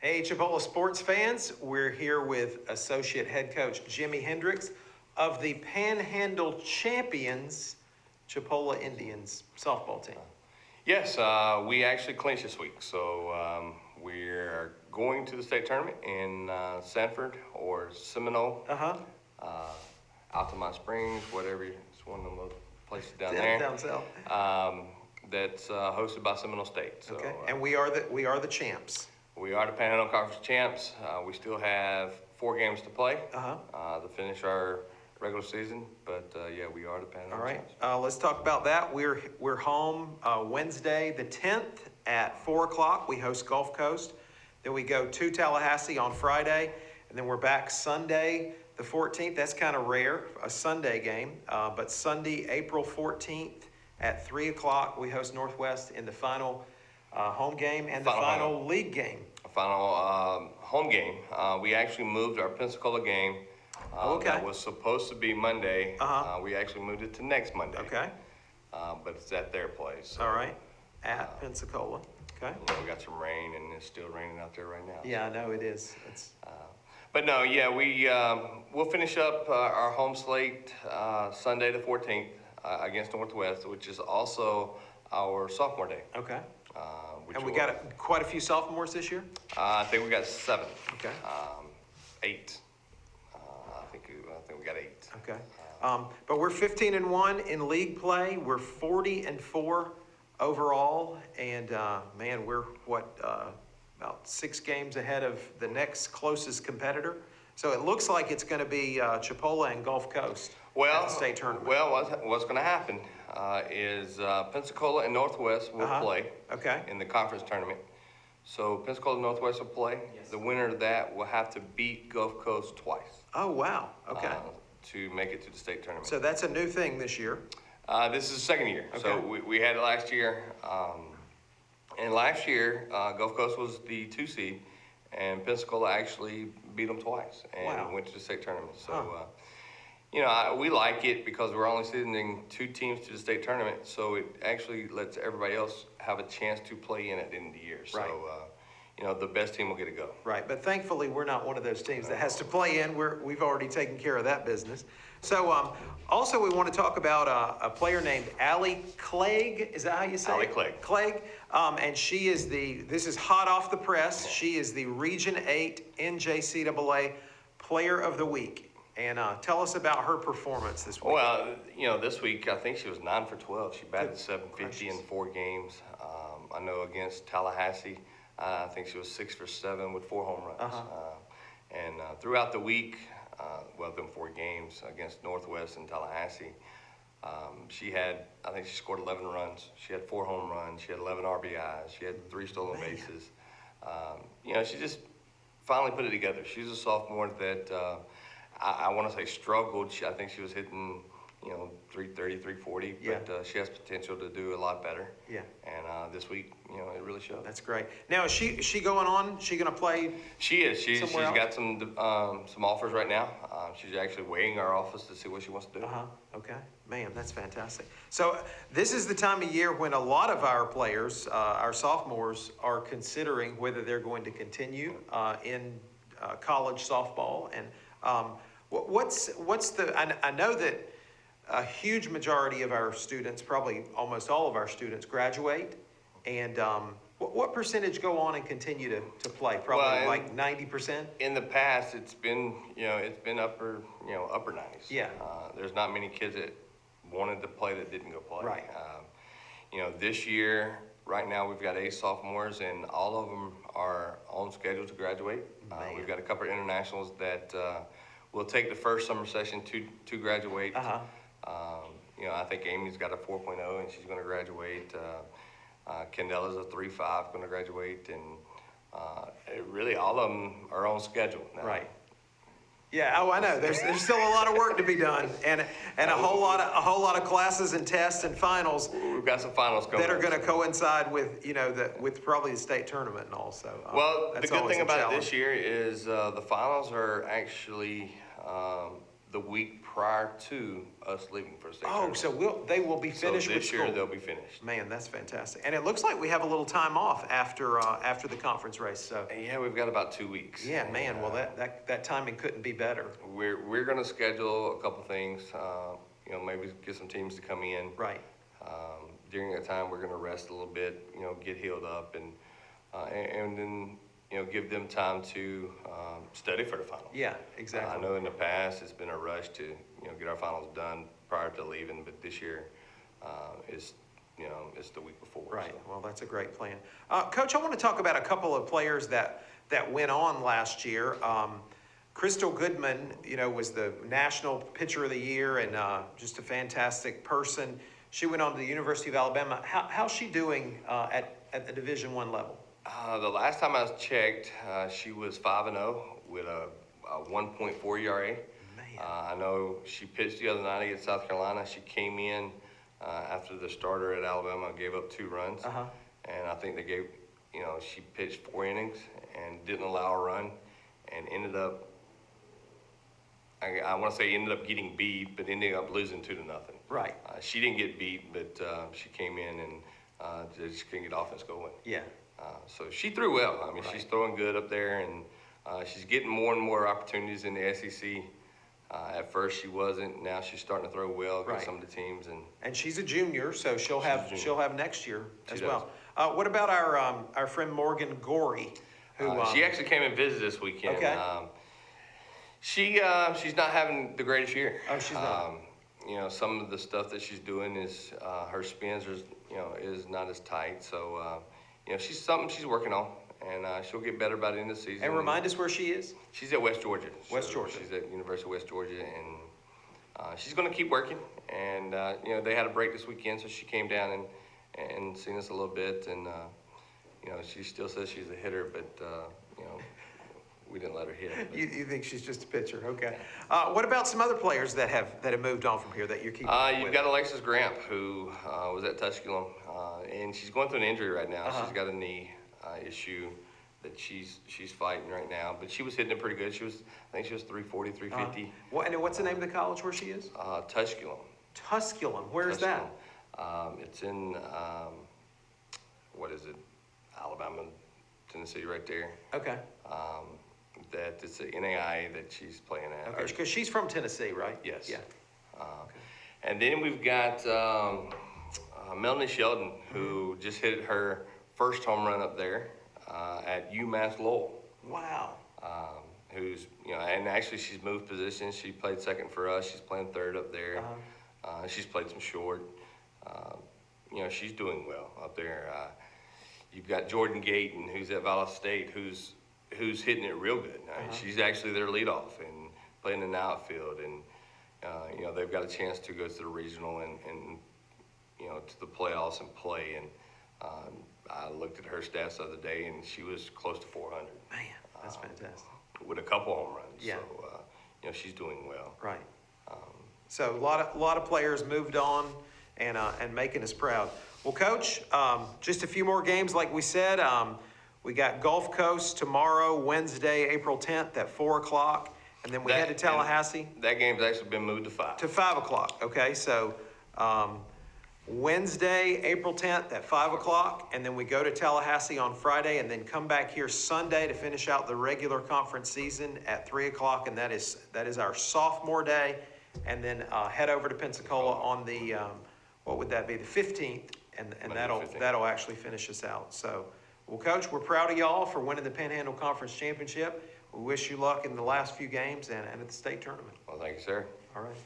Hey, Chipola sports fans, we're here with Associate Head Coach Jimmy Hendricks of the Panhandle Champions Chipola Indians softball team. Yes, we actually clinched this week, so we're going to the state tournament in Sanford or Seminole, Altamont Springs, whatever. It's one of those places down there. Down south. That's hosted by Seminole State. So, Okay, and we are the champs. We are the Panhandle Conference champs. We still have 4 games to play to finish our regular season, but yeah, we are the Panhandle champs. All right, let's talk about that. We're home Wednesday the 10th at 4 o'clock. We host Gulf Coast. Then we go to Tallahassee on Friday, and then we're back Sunday the 14th. That's kind of rare, a Sunday game, but Sunday, April 14th at 3 o'clock, we host Northwest in the final home game and the final league game. Final home game. We actually moved our Pensacola game. That was supposed to be Monday. We actually moved it to next Monday. Okay. But it's at their place. So, all right. At Pensacola. Okay. We got some rain, and it's still raining out there right now. Yeah, I know it is. But no, yeah, we'll finish up our home slate Sunday the 14th against Northwest, which is also our sophomore day. Okay. And we got quite a few sophomores this year? I think we got 7. Okay. 8. I think we got 8. Okay. But we're 15-1 in league play. We're 40-4 overall, and man, we're about 6 games ahead of the next closest competitor. So it looks like it's going to be Chipola and Gulf Coast at the state tournament. Well, what's going to happen is Pensacola and Northwest will play in the conference tournament. So Pensacola and Northwest will play. Yes. The winner of that will have to beat Gulf Coast twice. Oh, wow. Okay. To make it to the state tournament. So that's a new thing this year. This is the second year. Okay. So we had it last year. And last year, Gulf Coast was the 2 seed, and Pensacola actually beat them twice and went to the state tournament. So, we like it because we're only sending 2 teams to the state tournament, so it actually lets everybody else have a chance to play in at the end of the year. So, the best team will get to go. Right, but thankfully we're not one of those teams that has to play in. We've already taken care of that business. So also we want to talk about a player named Allie Clegg. Is that how you say it? Allie Clegg. Clegg, and she is this is hot off the press. She is the Region 8 NJCAA Player of the Week. And tell us about her performance this week. Well, this week I think she was 9 for 12. She batted .750 in 4 games. I know against Tallahassee, I think she was 6 for 7 with 4 home runs. And throughout the week, them 4 games against Northwest and Tallahassee, I think she scored 11 runs. She had 4 home runs. She had 11 RBIs. She had 3 stolen bases. She just finally put it together. She's a sophomore that I want to say struggled. I think she was hitting, 330, 340, but she has potential to do a lot better. Yeah. And this week, it really showed. That's great. Now, is she going on? She going to play? She is. She's got some offers right now. She's actually weighing our office to see what she wants to do. Okay. Man, that's fantastic. So this is the time of year when a lot of our players, our sophomores, are considering whether they're going to continue in college softball. And what's the? I know that a huge majority of our students, probably almost all of our students, graduate. And what percentage go on and continue to play? Probably like 90%? In the past, it's been upper 90s. Yeah. There's not many kids that wanted to play that didn't go play. Right. This year, right now, we've got 8 sophomores, and all of them are on schedule to graduate. We've got a couple of internationals that will take the first summer session to graduate. I think Amy's got a 4.0 and she's going to graduate. Kendall's a 3.5 going to graduate, and really all of them are on schedule now. Right. Yeah. Oh, I know. There's still a lot of work to be done, and a whole lot of classes and tests and finals. We've got some finals coming that are going to coincide with with probably the state tournament and all. So the good thing about it this year is the finals are actually the week prior to us leaving for the state Oh, tournament. so they will be finished So with this year, school. they'll be finished. Man, that's fantastic. And it looks like we have a little time off after the conference race, so. And yeah, we've got about 2 weeks. Yeah, man, And, well, that timing couldn't be better. We're gonna schedule a couple things, you know, maybe get some teams to come in. Right, During that time, we're gonna rest a little bit, you know, get healed up and then, you know, give them time to, study for the finals. yeah, I exactly. know in the past, it's been a rush to, you know, get our finals done prior to leaving, but this year, is, you know, it's the week before. Right, so. well, that's a great plan. Coach, I want to talk about a couple of players that went on last year. Crystal Goodman, you know, was the National Pitcher of the Year and just a fantastic person. She went on to the University of Alabama. How's she doing at the Division I level? The last time I checked, she was 5-0 with a 1.4 ERA. Man. I know she pitched the other night against South Carolina. She came in after the starter at Alabama gave up 2 runs. Uh-huh. And I think they gave, you know, she pitched 4 innings and didn't allow a run and ended up, I want to say ended up getting beat, but ended up losing 2-0. Right, She didn't get beat, but she came in and just couldn't get offense going. yeah, So she threw well. I mean, Right. she's throwing good up there, and she's getting more and more opportunities in the SEC. At first, she wasn't. Now she's starting to throw well against Right. some of the teams. And and she's a junior, so she'll She's a have junior. next year She as does. well. What about our friend Morgan Gorey, who she actually came and visited this weekend. Okay. She's not having the greatest year. Oh, she's not. You know, some of the stuff that she's doing is her spins is not as tight. So you know, she's something she's working on, and she'll get better by the end of the season. and remind us where she is. She's at West Georgia. West Georgia. She's at University of West Georgia, and she's going to keep working. And you know, they had a break this weekend, so she came down and seen us a little bit. And you know, she still says she's a hitter, but you know, we didn't let her hit. But, You think she's just a pitcher? Okay. What about some other players that have moved on from here that you're keeping? you've got Alexis Gramp, who was at Tusculum, and she's going through an injury right now. Uh-huh. She's got a knee issue that she's fighting right now, but she was hitting it pretty good. I think she was 340, 350. And what's the name of the college where she is? Tusculum. Tusculum. Where is that? It's in, what is it, Alabama, Tennessee, right there. Okay. That it's a NAI that she's playing at. Okay. Because she's from Tennessee, right? Yes. Yeah. And then we've got Melanie Sheldon, who just hit her first home run up there at UMass Lowell. Wow. Who's, you know, and actually she's moved positions. She played second for us. She's playing third up there. She's played some short. You know, she's doing well up there. You've got Jordan Gayton, who's at Valdosta State, who's hitting it real good. She's actually their leadoff and playing in the outfield. And, you know, they've got a chance to go to the regional and you know, to the playoffs and play. And I looked at her stats the other day, and she was close to 400. Man, that's fantastic. With a couple home runs. Yeah. So, you know, she's doing well. Right. So a lot of players moved on and making us proud. Well, Coach, just a few more games, like we said. We got Gulf Coast tomorrow, Wednesday, April 10th at 4 o'clock, and then we head to Tallahassee That game's actually been moved to 5. to 5 o'clock. Okay, so Wednesday, April 10th at 5 o'clock, and then we go to Tallahassee on Friday, and then come back here Sunday to finish out the regular conference season at 3 o'clock, and that is our sophomore day, and then head over to Pensacola on the what would that be, the 15th, and Monday that'll the 15th. that'll actually finish us out. So, well, Coach, we're proud of y'all for winning the Panhandle Conference Championship. We wish you luck in the last few games and at the state tournament. Well, thank you, sir. All right.